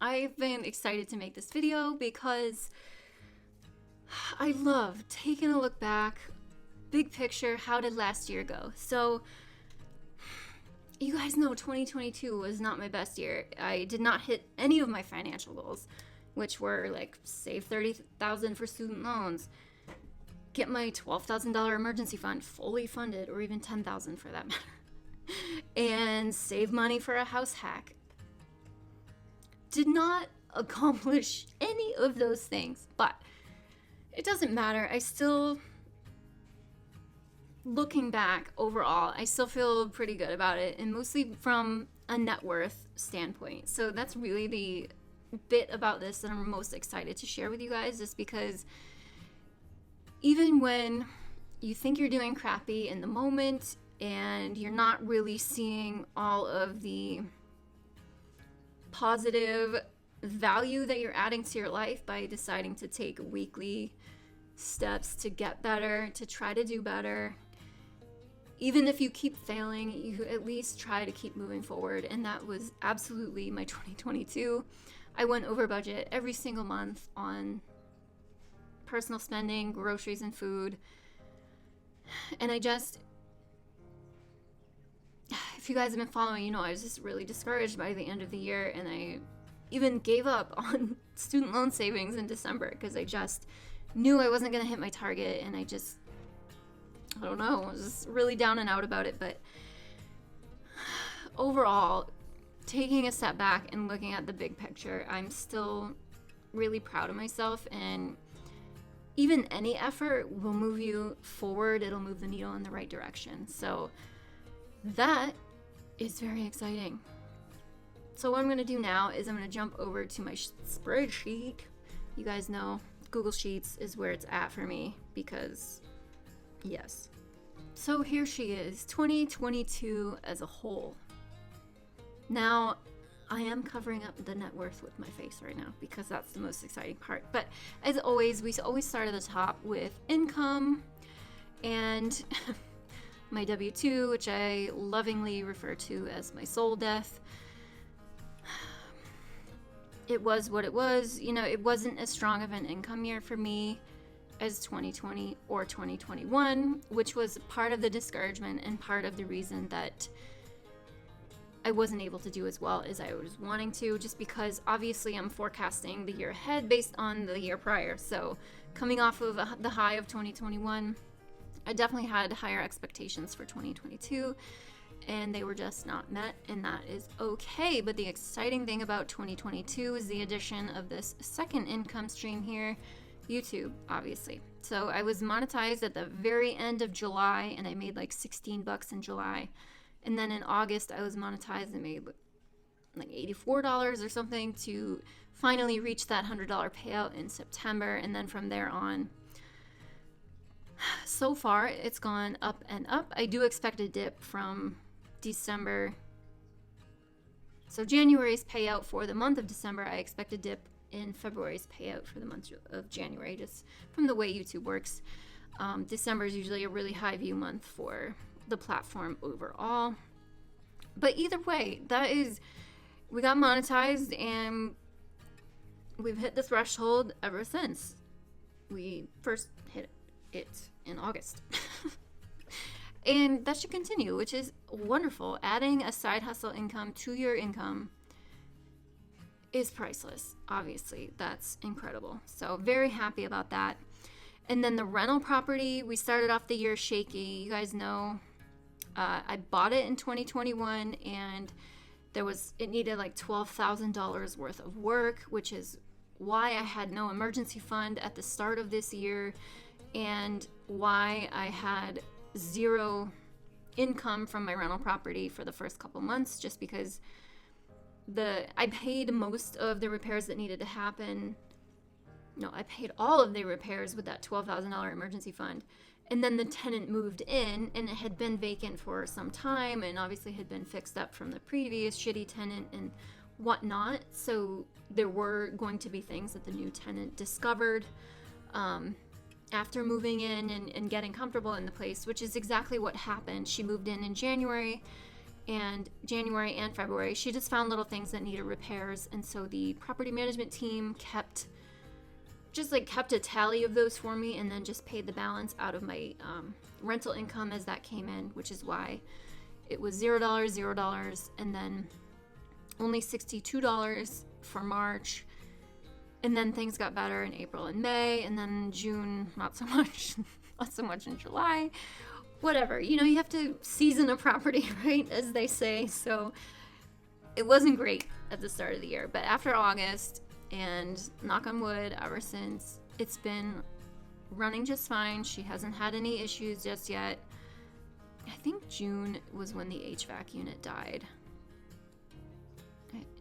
I've been excited to make this video because I love taking a look back, big picture, how did last year go? So, you guys know 2022 was not my best year. I did not hit any of my financial goals, which were like save $30,000 for student loans, get my $12,000 emergency fund fully funded, or even $10,000 for that matter, and save money for a house hack. Did not accomplish any of those things, but it doesn't matter. I still, looking back overall, I still feel pretty good about it, and mostly from a net worth standpoint. So that's really the bit about this that I'm most excited to share with you guys, just because even when you think you're doing crappy in the moment and you're not really seeing all of the positive value that you're adding to your life by deciding to take weekly steps to get better, to try to do better, even if you keep failing, you at least try to keep moving forward. And that was absolutely my 2022. I went over budget every single month on personal spending, groceries, and food. And if you guys have been following, you know I was just really discouraged by the end of the year, and I even gave up on student loan savings in December because I just knew I wasn't going to hit my target, and I don't know, I was just really down and out about it. But overall, taking a step back and looking at the big picture, I'm still really proud of myself, and even any effort will move you forward. It'll move the needle in the right direction. So that is very exciting. So what I'm going to do now is I'm going to jump over to my spreadsheet. You guys know Google Sheets is where it's at for me because, yes. So here she is, 2022 as a whole. Now, I am covering up the net worth with my face right now because that's the most exciting part. But as always, we always start at the top with income and my W-2, which I lovingly refer to as my soul death. It was what it was. You know, it wasn't as strong of an income year for me as 2020 or 2021, which was part of the discouragement and part of the reason that I wasn't able to do as well as I was wanting to, just because obviously I'm forecasting the year ahead based on the year prior. So coming off of the high of 2021, I definitely had higher expectations for 2022, and they were just not met, and that is okay. But the exciting thing about 2022 is the addition of this second income stream here, YouTube, obviously. So I was monetized at the very end of July, and I made like $16 in July. And then in August, I was monetized and made like $84 or something to finally reach that $100 payout in September. And then from there on, so far, it's gone up and up. I do expect a dip from December. So January's payout for the month of December, I expect a dip in February's payout for the month of January, just from the way YouTube works. December is usually a really high view month for the platform overall. But either way, we got monetized, and we've hit the threshold ever since we first hit it in August. And that should continue, which is wonderful. Adding a side hustle income to your income is priceless. Obviously, that's incredible. So very happy about that. And then the rental property, we started off the year shaky. You guys know I bought it in 2021, and it needed like $12,000 worth of work, which is why I had no emergency fund at the start of this year, and why I had zero income from my rental property for the first couple months, just because I paid most of the repairs that needed to happen. No, I paid all of the repairs with that $12,000 emergency fund. And then the tenant moved in, and it had been vacant for some time, and obviously had been fixed up from the previous shitty tenant and whatnot. So there were going to be things that the new tenant discovered after moving in and getting comfortable in the place, which is exactly what happened. She moved in January, and January and February, she just found little things that needed repairs. And so the property management team kept a tally of those for me, and then just paid the balance out of my rental income as that came in, which is why it was $0, and then only $62 for March. And then things got better in April and May, and then June, not so much, not so much in July. Whatever, you have to season a property, right, as they say. So it wasn't great at the start of the year, but after August, and knock on wood, ever since, it's been running just fine. She hasn't had any issues just yet. I think June was when the HVAC unit died.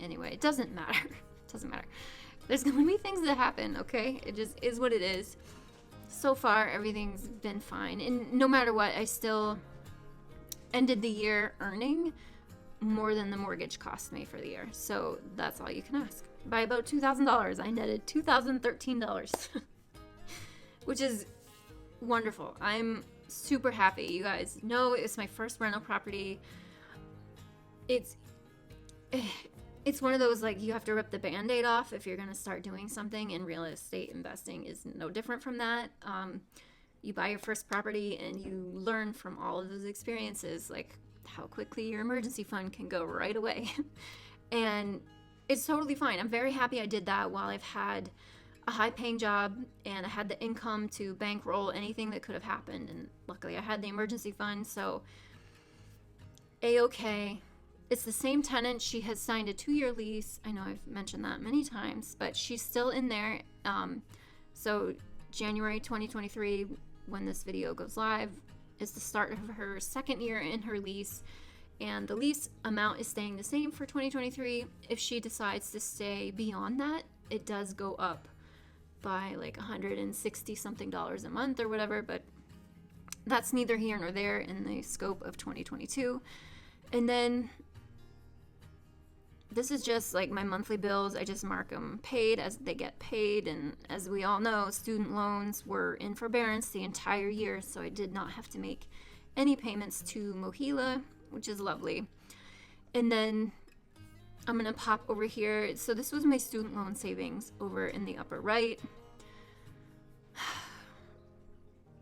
Anyway, it doesn't matter. It doesn't matter. There's going to be things that happen, okay? It just is what it is. So far, everything's been fine. And no matter what, I still ended the year earning more than the mortgage cost me for the year. So that's all you can ask. By about $2,000, I netted $2,013, which is wonderful. I'm super happy. You guys know it's my first rental property. It's one of those, like, you have to rip the Band-Aid off if you're going to start doing something, and real estate investing is no different from that. You buy your first property and you learn from all of those experiences, like how quickly your emergency fund can go right away. And it's totally fine. I'm very happy I did that while I've had a high-paying job and I had the income to bankroll anything that could have happened. And luckily I had the emergency fund, so A-okay. It's the same tenant. She has signed a 2-year lease. I know I've mentioned that many times, but she's still in there. So January 2023, when this video goes live, is the start of her 2nd year in her lease. And the lease amount is staying the same for 2023. If she decides to stay beyond that, it does go up by like $160 something a month or whatever, but that's neither here nor there in the scope of 2022. And then this is just like my monthly bills. I just mark them paid as they get paid. And as we all know, student loans were in forbearance the entire year, so I did not have to make any payments to Mohila, which is lovely. And then I'm gonna pop over here. So this was my student loan savings over in the upper right.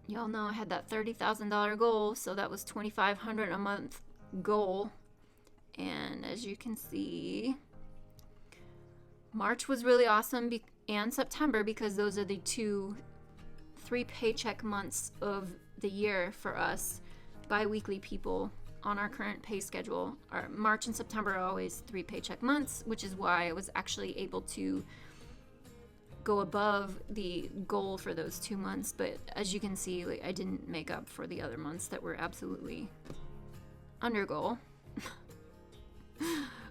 Y'all know I had that $30,000 goal, so that was $2,500 a month goal. And as you can see, March was really awesome, and September, because those are the 3 paycheck months of the year for us bi-weekly people on our current pay schedule. Our March and September are always 3 paycheck months, which is why I was actually able to go above the goal for those 2 months. But as you can see, like, I didn't make up for the other months that were absolutely under goal.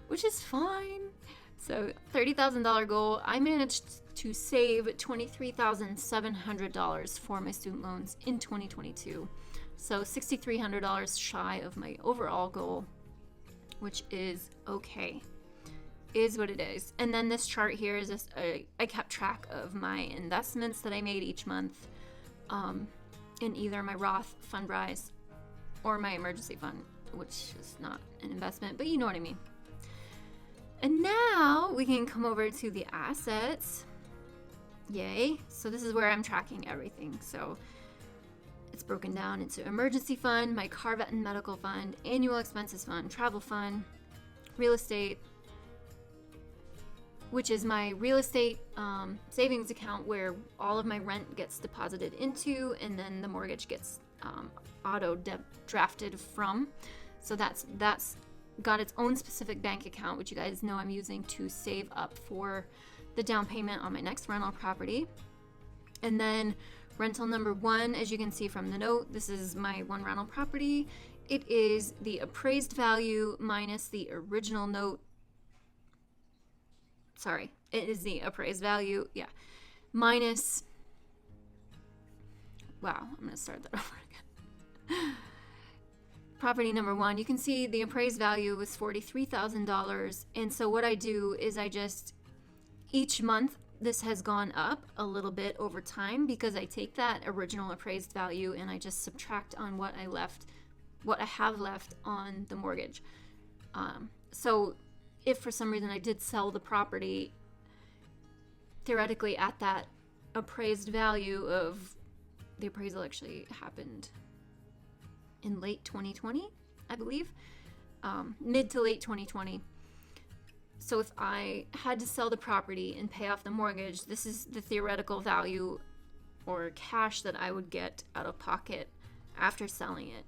Which is fine. So $30,000 goal. I managed to save $23,700 for my student loans in 2022. So $6,300 shy of my overall goal, which is okay. Is what it is. And then this chart here is just I kept track of my investments that I made each month in either my Roth, FundRise, or my emergency fund, which is not an investment, but you know what I mean. And now we can come over to the assets. Yay. So this is where I'm tracking everything. So it's broken down into emergency fund, my car, vet, and medical fund, annual expenses fund, travel fund, real estate, which is my real estate savings account where all of my rent gets deposited into, and then the mortgage gets drafted from. So that's got its own specific bank account, which you guys know I'm using to save up for the down payment on my next rental property. And then rental number 1, as you can see from the note, this is my one rental property. It is the appraised value minus the original note. Sorry, it is the appraised value, minus, wow, I'm gonna start that over again. Property number 1, you can see the appraised value was $43,000. And so what I do is each month, this has gone up a little bit over time because I take that original appraised value and I just subtract on what I have left on the mortgage. So if for some reason I did sell the property, theoretically at that appraised value of, the appraisal actually happened in late 2020, I believe, mid to late 2020. So if I had to sell the property and pay off the mortgage, this is the theoretical value or cash that I would get out of pocket after selling it.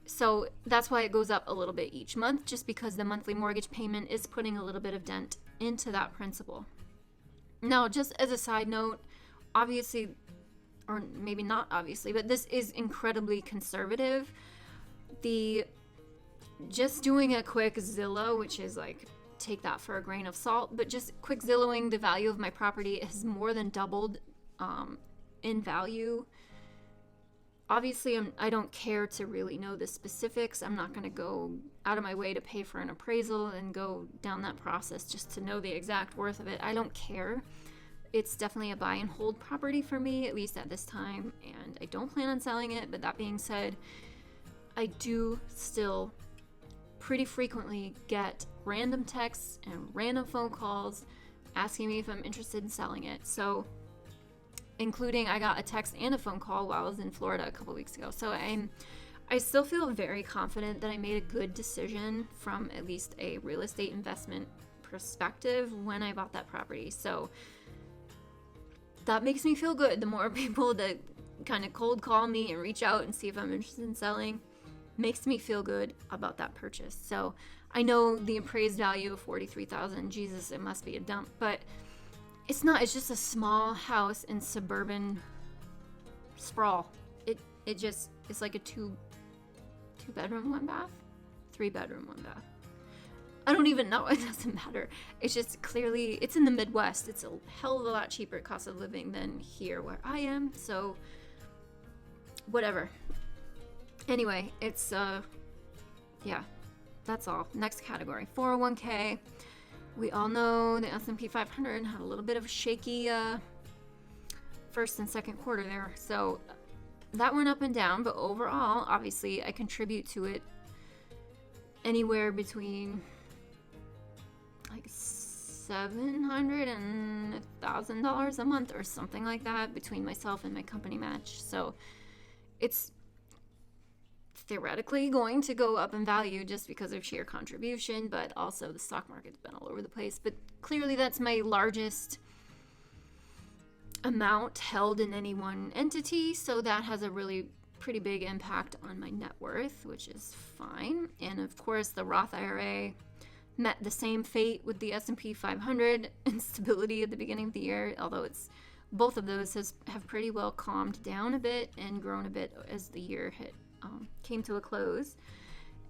So that's why it goes up a little bit each month, just because the monthly mortgage payment is putting a little bit of dent into that principal. Now, just as a side note, obviously, or maybe not obviously, but this is incredibly conservative. Just doing a quick Zillow, which is like, take that for a grain of salt, but just quick Zillowing the value of my property has more than doubled in value. Obviously, I don't care to really know the specifics. I'm not going to go out of my way to pay for an appraisal and go down that process just to know the exact worth of it. I don't care. It's definitely a buy and hold property for me, at least at this time, and I don't plan on selling it. But that being said, I do still pretty frequently get random texts and random phone calls asking me if I'm interested in selling it. So, including I got a text and a phone call while I was in Florida a couple weeks ago. So I still feel very confident that I made a good decision from at least a real estate investment perspective when I bought that property. So that makes me feel good. The more people that kind of cold call me and reach out and see if I'm interested in selling makes me feel good about that purchase. So I know the appraised value of $43,000. Jesus, it must be a dump, but it's not. It's just a small house in suburban sprawl. It's like a two bedroom, 1 bath, 3 bedroom, 1 bath. I don't even know. It doesn't matter. It's just clearly, it's in the Midwest. It's a hell of a lot cheaper cost of living than here where I am. So whatever. Anyway, it's, yeah, that's all. Next category, 401k. We all know the S&P 500 had a little bit of a shaky first and second quarter there. So that went up and down, but overall, obviously, I contribute to it anywhere between like $700 and $1,000 a month or something like that between myself and my company match. So it's theoretically going to go up in value just because of sheer contribution, but also the stock market's been all over the place. But clearly that's my largest amount held in any one entity, so that has a really pretty big impact on my net worth, which is fine. And of course the Roth IRA met the same fate with the S&P 500 instability at the beginning of the year, although both of those have pretty well calmed down a bit and grown a bit as the year came to a close.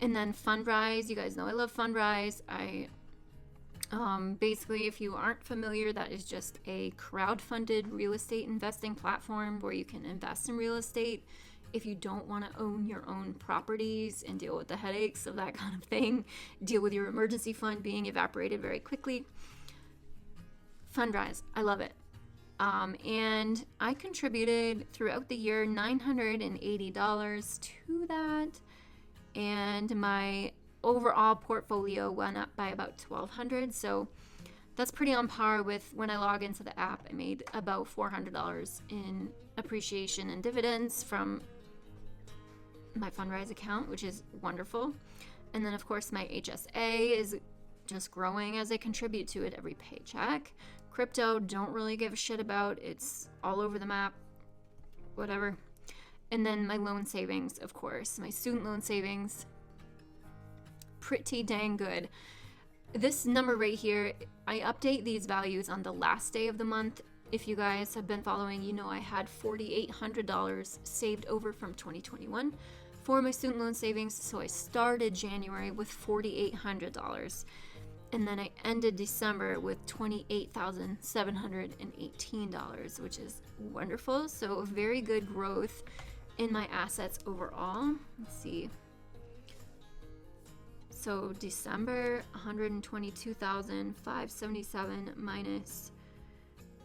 And then FundRise, you guys know I love FundRise. Basically, if you aren't familiar, that is just a crowd-funded real estate investing platform where you can invest in real estate if you don't want to own your own properties and deal with the headaches of that kind of thing, deal with your emergency fund being evaporated very quickly. FundRise, I love it. And I contributed throughout the year $980 to that, and my overall portfolio went up by about $1,200. So that's pretty on par with when I log into the app. I made about $400 in appreciation and dividends from my FundRise account, which is wonderful. And then of course my HSA is just growing as I contribute to it every paycheck. Crypto, don't really give a shit about. It's all over the map, whatever. And then my loan savings, of course, my student loan savings, pretty dang good. This number right here, I update these values on the last day of the month. If you guys have been following, you know I had $4,800 saved over from 2021 for my student loan savings. So I started January with $4,800. And then I ended December with $28,718, which is wonderful. So very good growth in my assets overall. Let's see. So December, $122,577 minus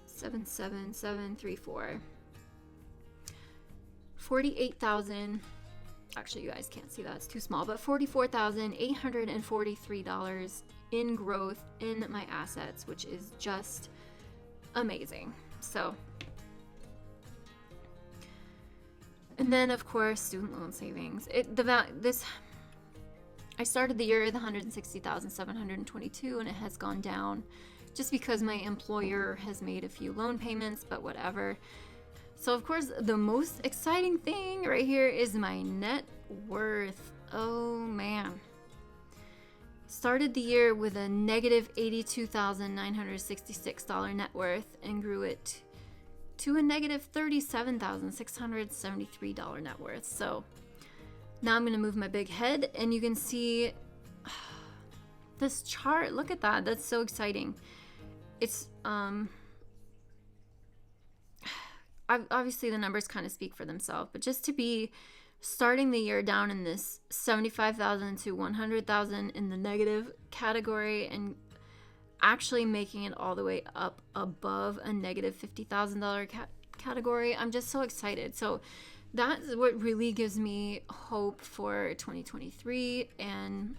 77734. $48,000 actually, you guys can't see that, it's too small, but $44,843 in growth in my assets, which is just amazing. So, and then of course, student loan savings. I started the year with $160,722, and it has gone down just because my employer has made a few loan payments, but whatever. So of course, the most exciting thing right here is my net worth. Oh man. Started the year with a negative $82,966 net worth and grew it to a negative $37,673 net worth. So now I'm going to move my big head, and you can see this chart. Look at that. That's so exciting. It's obviously the numbers kind of speak for themselves, but just to be starting the year down in this 75,000 to 100,000 in the negative category and actually making it all the way up above a negative $50,000 category, I'm just so excited. So that's what really gives me hope for 2023. And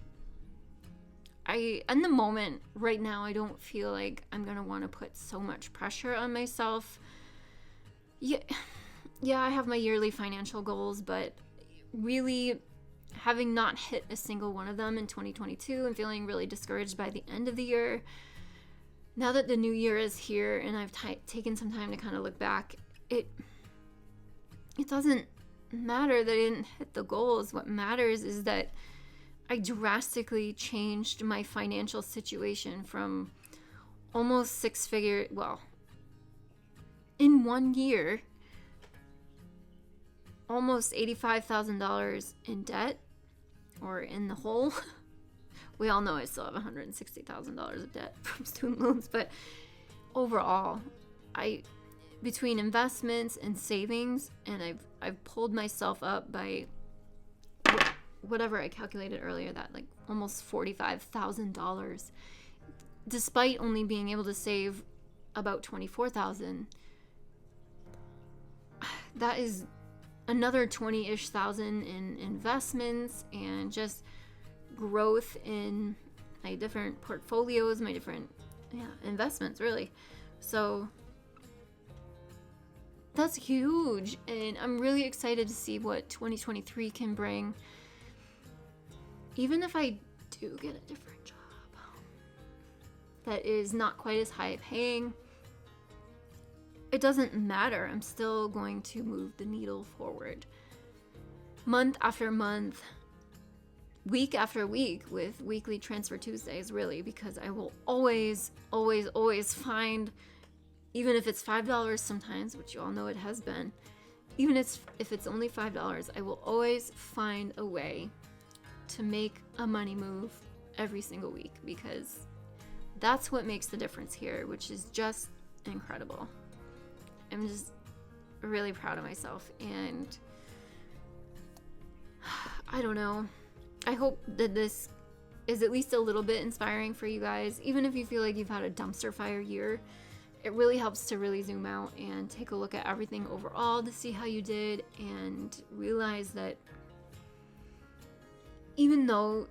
in the moment right now, I don't feel like I'm going to want to put so much pressure on myself. Yeah, I have my yearly financial goals, but really having not hit a single one of them in 2022 and feeling really discouraged by the end of the year, now that the new year is here and I've taken some time to kind of look back, it doesn't matter that I didn't hit the goals. What matters is that I drastically changed my financial situation from almost six-figure, well, in 1 year, almost $85,000 in debt, or in the hole. We all know I still have $160,000 of debt from student loans, but overall, between investments and savings, and I've pulled myself up by whatever I calculated earlier, that like almost $45,000, despite only being able to save about $24,000. That is another 20-ish thousand in investments and just growth in my different portfolios, my different investments, really. So that's huge, and I'm really excited to see what 2023 can bring. Even if I do get a different job that is not quite as high paying, it doesn't matter. I'm still going to move the needle forward. Month after month, week after week, with weekly transfer Tuesdays, really, because I will always, always, always find, even if it's $5 sometimes, which you all know it has been, even if it's only $5, I will always find a way to make a money move every single week, because that's what makes the difference here, which is just incredible. I'm just really proud of myself, and I don't know. I hope that this is at least a little bit inspiring for you guys. Even if you feel like you've had a dumpster fire year, it really helps to really zoom out and take a look at everything overall to see how you did, and realize that even though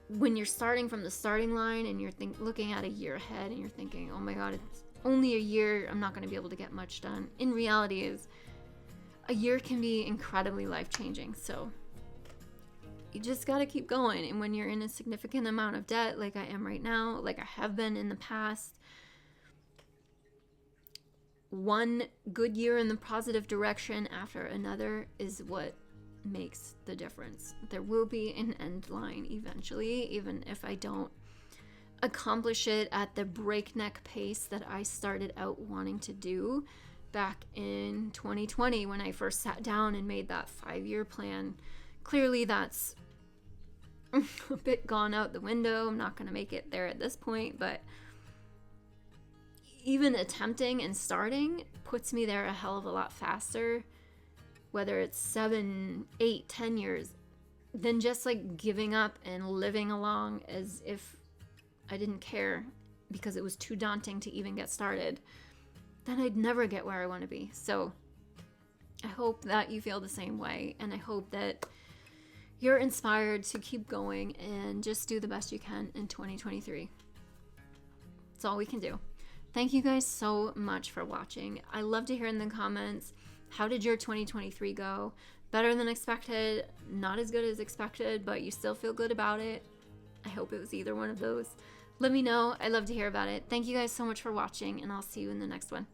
when you're starting from the starting line and you're looking at a year ahead and you're thinking, oh my God, it's only a year, I'm not going to be able to get much done. In reality, is a year can be incredibly life-changing. So you just got to keep going. And when you're in a significant amount of debt, like I am right now, like I have been in the past, one good year in the positive direction after another is what makes the difference. There will be an end line eventually, even if I don't accomplish it at the breakneck pace that I started out wanting to do back in 2020 when I first sat down and made that 5-year plan. Clearly that's a bit gone out the window. I'm not going to make it there at this point, but even attempting and starting puts me there a hell of a lot faster, whether it's 7, 8, 10 years, than just like giving up and living along as if I didn't care because it was too daunting to even get started. Then I'd never get where I want to be. So I hope that you feel the same way, and I hope that you're inspired to keep going and just do the best you can in 2023. That's all we can do. Thank you guys so much for watching. I love to hear in the comments, how did your 2023 go? Better than expected, not as good as expected, but you still feel good about it. I hope it was either one of those. Let me know. I'd love to hear about it. Thank you guys so much for watching, and I'll see you in the next one.